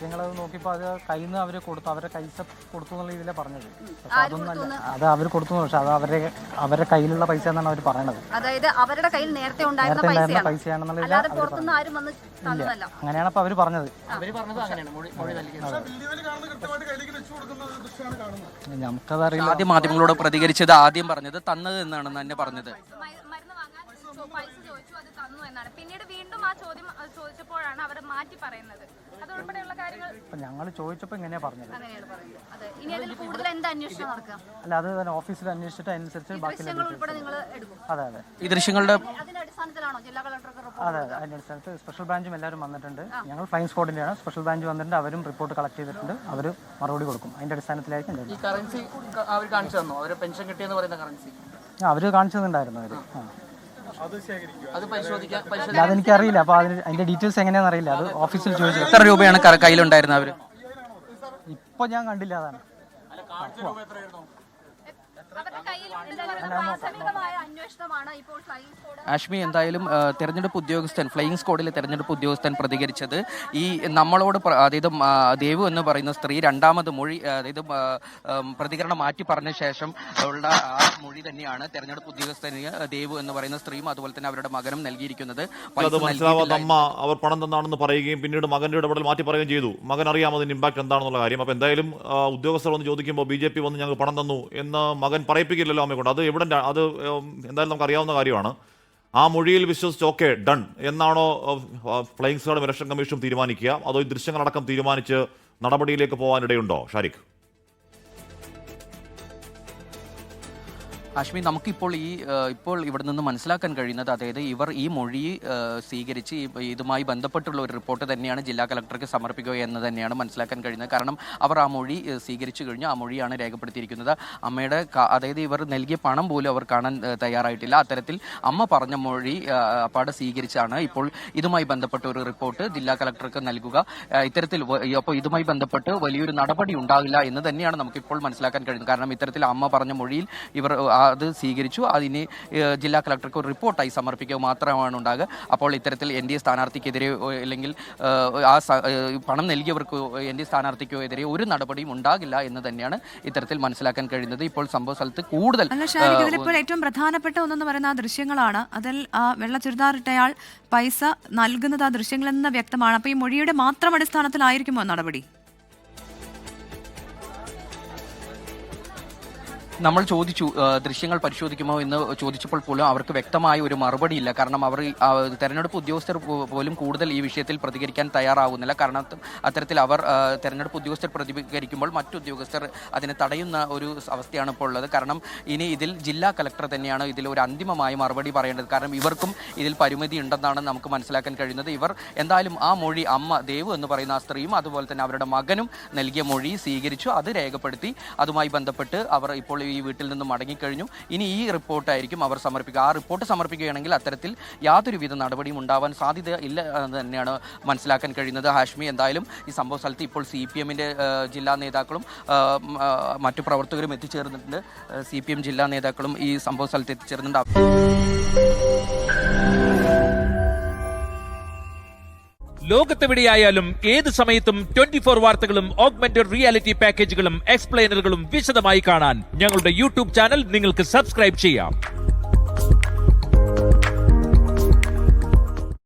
ദൃശ്യങ്ങൾ നോക്കിയപ്പോൾ അത് കയ്യിൽ നിന്ന് അവർ കൊടുത്തു, അവരുടെ കൈസ കൊടുത്തു എന്നുള്ള രീതിയിലാണ് പറഞ്ഞത്. പക്ഷെ അതൊന്നല്ല, അത് അവർ കൊടുത്തു, പക്ഷെ അത് അവരുടെ കയ്യിലുള്ള പൈസ എന്നാണ് അവർ പറയണത്. അതായത് അവരുടെ കയ്യിൽ നേരത്തെ ഉണ്ടായിരുന്ന പൈസയാണെന്നുള്ള അങ്ങനെയാണ് അപ്പൊ അവർ പറഞ്ഞത്. നമുക്കതറിയില്ല. ആദ്യം മാധ്യമങ്ങളോട് പ്രതികരിച്ചത് ആദ്യം പറഞ്ഞത് തന്നത് എന്നാണ് തന്നെ പറഞ്ഞത്. പൈസ ചോദിച്ചു, അത് തന്നു എന്നാണ്. പിന്നീട് വീണ്ടും ആ ചോദ്യം ചോദിച്ചപ്പോഴാണ് അവർ മാറ്റി പറയുന്നത്. അതുൾപ്പെടെയുള്ള കാര്യങ്ങൾ ഞങ്ങൾ ചോദിച്ചപ്പോൾ ഇങ്ങനെയാ പറഞ്ഞത്. ഇനി അതിൽ കൂടുതൽ എന്താ അന്വേഷണം നടക്കുക? അല്ല, അത് ഓഫീസിൽ അന്വേഷിച്ചിട്ട് അനുസരിച്ച് ബാക്കി അതെ അതെ ഈ ദൃശ്യങ്ങളുടെ അടിസ്ഥാനത്തിലാണോ ജില്ലാ കളക്ടർക്ക്? അതെ അതെ, അതിനനുസരിച്ച് സ്പെഷ്യൽ ബ്രാഞ്ചും എല്ലാവരും വന്നിട്ടുണ്ട്. ഞങ്ങൾ ഫ്ലൈയിങ് സ്ക്വാഡിന്റെയാണ്. സ്പെഷ്യൽ ബ്രാഞ്ച് വന്നിട്ടുണ്ട്, അവരും റിപ്പോർട്ട് കളക്ട് ചെയ്തിട്ടുണ്ട്, അവർ മറുപടി കൊടുക്കും. അതിന്റെ അടിസ്ഥാനത്തിലായിരിക്കും അവർ കാണിച്ചു തന്നിട്ടുണ്ടായിരുന്നു. അതെനിക്കറിയില്ല, അപ്പൊ അതിന്റെ ഡീറ്റെയിൽസ് എങ്ങനെയാണെന്ന് അറിയില്ല. അത് ഓഫീസിൽ ചോദിച്ചു. എത്ര രൂപയാണ് കയ്യിലുണ്ടായിരുന്നത്? അവര് ഇപ്പൊ ഞാൻ കണ്ടില്ല. അതാണ് ആഷ്മി, എന്തായാലും തെരഞ്ഞെടുപ്പ് ഉദ്യോഗസ്ഥൻ, ഫ്ലൈയിങ് സ്ക്വാഡിലെ തെരഞ്ഞെടുപ്പ് ഉദ്യോഗസ്ഥൻ പ്രതികരിച്ചത് ഈ നമ്മളോട്, അതായത് ദേവു എന്ന് പറയുന്ന സ്ത്രീ രണ്ടാമത് മൊഴി, അതായത് പ്രതികരണം മാറ്റി പറഞ്ഞ ശേഷം ഉള്ള ആ മൊഴി തന്നെയാണ് തെരഞ്ഞെടുപ്പ് ഉദ്യോഗസ്ഥന് ദേവു എന്ന് പറയുന്ന സ്ത്രീയും അതുപോലെ തന്നെ അവരുടെ മകനും നൽകിയിരിക്കുന്നത്. അമ്മ അവർ പണം തന്നാണെന്ന് പറയുകയും പിന്നീട് മകന്റെ ഇടപെടൽ മാറ്റി പറയുകയും ചെയ്തു. മകൻ അറിയാം അതിന്റെ ഇമ്പാക്ട് എന്താണെന്നുള്ള കാര്യം. അപ്പൊ എന്തായാലും ഉദ്യോഗസ്ഥർ വന്ന് ചോദിക്കുമ്പോൾ BJP വന്ന് ഞങ്ങൾ പണം തന്നു എന്ന് മകൻ പറയിപ്പിക്കില്ലല്ലോ അമ്മയെ കൊണ്ട്. അത് എവിഡന്റ്, അത് എന്തായാലും നമുക്ക് അറിയാവുന്ന കാര്യമാണ്. ആ മൊഴിയിൽ വിശ്വസിച്ച് ഓക്കെ ഡൺ എന്നാണോ ഫ്ലൈയിങ് സ്ക്വാഡും ഇലക്ഷൻ കമ്മീഷനും തീരുമാനിക്കുക? അതോ ഈ ദൃശ്യങ്ങളടക്കം തീരുമാനിച്ച് നടപടിയിലേക്ക് പോകാനിടയുണ്ടോ ഷാരിഖ്? ആഷ്മി, നമുക്കിപ്പോൾ ഇപ്പോൾ ഇവിടെ നിന്ന് മനസ്സിലാക്കാൻ കഴിയുന്നത്, അതായത് ഇവർ ഈ മൊഴി സ്വീകരിച്ച് ഇതുമായി ബന്ധപ്പെട്ടുള്ള ഒരു റിപ്പോർട്ട് തന്നെയാണ് ജില്ലാ കളക്ടർക്ക് സമർപ്പിക്കുക എന്ന് തന്നെയാണ് മനസ്സിലാക്കാൻ കഴിയുന്നത്. കാരണം അവർ ആ മൊഴി സ്വീകരിച്ചു കഴിഞ്ഞു, ആ മൊഴിയാണ് രേഖപ്പെടുത്തിയിരിക്കുന്നത്. അമ്മയുടെ, അതായത് ഇവർ നൽകിയ പണം പോലും അവർ കാണാൻ തയ്യാറായിട്ടില്ല. അത്തരത്തിൽ അമ്മ പറഞ്ഞ മൊഴി അപ്പാടെ സ്വീകരിച്ചാണ് ഇപ്പോൾ ഇതുമായി ബന്ധപ്പെട്ട ഒരു റിപ്പോർട്ട് ജില്ലാ കളക്ടർക്ക് നൽകുക. ഇത്തരത്തിൽ അപ്പോൾ ഇതുമായി ബന്ധപ്പെട്ട് വലിയൊരു നടപടി ഉണ്ടാകില്ല എന്ന് തന്നെയാണ് നമുക്കിപ്പോൾ മനസ്സിലാക്കാൻ കഴിയുന്നത്. കാരണം ഇത്തരത്തിൽ അമ്മ പറഞ്ഞ മൊഴിയിൽ ഇവർ അത് സ്വീകരിച്ചു, അതിന് ജില്ലാ കളക്ടർക്ക് ഒരു റിപ്പോർട്ടായി സമർപ്പിക്കുക മാത്രമാണ് ഉണ്ടാകുക. അപ്പോൾ ഇത്തരത്തിൽ NDA സ്ഥാനാർത്ഥിക്കെതിരെ അല്ലെങ്കിൽ ആ പണം നൽകിയവർക്ക് NDA സ്ഥാനാർത്ഥിക്കോ എതിരെ ഒരു നടപടിയും ഉണ്ടാകില്ല എന്ന് തന്നെയാണ് ഇത്തരത്തിൽ മനസ്സിലാക്കാൻ കഴിയുന്നത്. ഇപ്പോൾ സംഭവ സ്ഥലത്ത് കൂടുതൽ ഏറ്റവും പ്രധാനപ്പെട്ട ഒന്നെന്ന് പറയുന്ന ആ ദൃശ്യങ്ങളാണ്. അതിൽ ആ വെള്ള ചുരിദാറിട്ടയാൾ പൈസ നൽകുന്നത് ആ ദൃശ്യങ്ങളിൽ നിന്ന് വ്യക്തമാണ്. അപ്പൊ ഈ മൊഴിയുടെ മാത്രം അടിസ്ഥാനത്തിലായിരിക്കുമോ നടപടി? നമ്മൾ ചോദിച്ചു ദൃശ്യങ്ങൾ പരിശോധിക്കുമോ എന്ന് ചോദിച്ചപ്പോൾ പോലും അവർക്ക് വ്യക്തമായ ഒരു മറുപടിയില്ല. കാരണം അവർ തെരഞ്ഞെടുപ്പ് ഉദ്യോഗസ്ഥർ പോലും കൂടുതൽ ഈ വിഷയത്തിൽ പ്രതികരിക്കാൻ തയ്യാറാവുന്നില്ല. കാരണം അത്തരത്തിൽ അവർ തെരഞ്ഞെടുപ്പ് ഉദ്യോഗസ്ഥർ പ്രതികരിക്കുമ്പോൾ മറ്റുദ്യോഗസ്ഥർ അതിനെ തടയുന്ന ഒരു അവസ്ഥയാണ് ഇപ്പോൾ ഉള്ളത്. കാരണം ഇനി ഇതിൽ ജില്ലാ കളക്ടർ തന്നെയാണ് ഇതിൽ ഒരു അന്തിമമായ മറുപടി പറയേണ്ടത്. കാരണം ഇവർക്കും ഇതിൽ പരിമിതി ഉണ്ടെന്നാണ് നമുക്ക് മനസ്സിലാക്കാൻ കഴിയുന്നത്. ഇവർ എന്തായാലും ആ മൊഴി, അമ്മ ദേവു എന്ന് പറയുന്ന ആ സ്ത്രീയും അതുപോലെ തന്നെ അവരുടെ മകനും നൽകിയ മൊഴി സ്വീകരിച്ചു, അത് രേഖപ്പെടുത്തി. അതുമായി ബന്ധപ്പെട്ട് അവർ ഇപ്പോൾ ഈ വീട്ടിൽ നിന്ന് മടങ്ങിക്കഴിഞ്ഞു. ഇനി ഈ റിപ്പോർട്ടായിരിക്കും അവർ സമർപ്പിക്കുക. ആ റിപ്പോർട്ട് സമർപ്പിക്കുകയാണെങ്കിൽ അത്തരത്തിൽ യാതൊരുവിധ നടപടിയും ഉണ്ടാവാൻ സാധ്യത ഇല്ല എന്ന് തന്നെയാണ് മനസ്സിലാക്കാൻ കഴിയുന്നത്. ഹാഷ്മി, എന്തായാലും ഈ സംഭവ സ്ഥലത്ത് ഇപ്പോൾ CPM-ന്റെ ജില്ലാ നേതാക്കളും മറ്റു പ്രവർത്തകരും എത്തിച്ചേർന്നിട്ടുണ്ട്. CPM ജില്ലാ നേതാക്കളും ഈ സംഭവ സ്ഥലത്ത് എത്തിച്ചേർന്നിട്ടുണ്ട്. ലോകത്തെവിടെയായാലും ഏത് സമയത്തും 24 വാർത്തകളും ഓഗ്മെന്റഡ് റിയാലിറ്റി പാക്കേജുകളും എക്സ്പ്ലെയിനറുകളും വിശദമായി കാണാൻ ഞങ്ങളുടെ YouTube ചാനൽ നിങ്ങൾക്ക് സബ്സ്ക്രൈബ് ചെയ്യാം.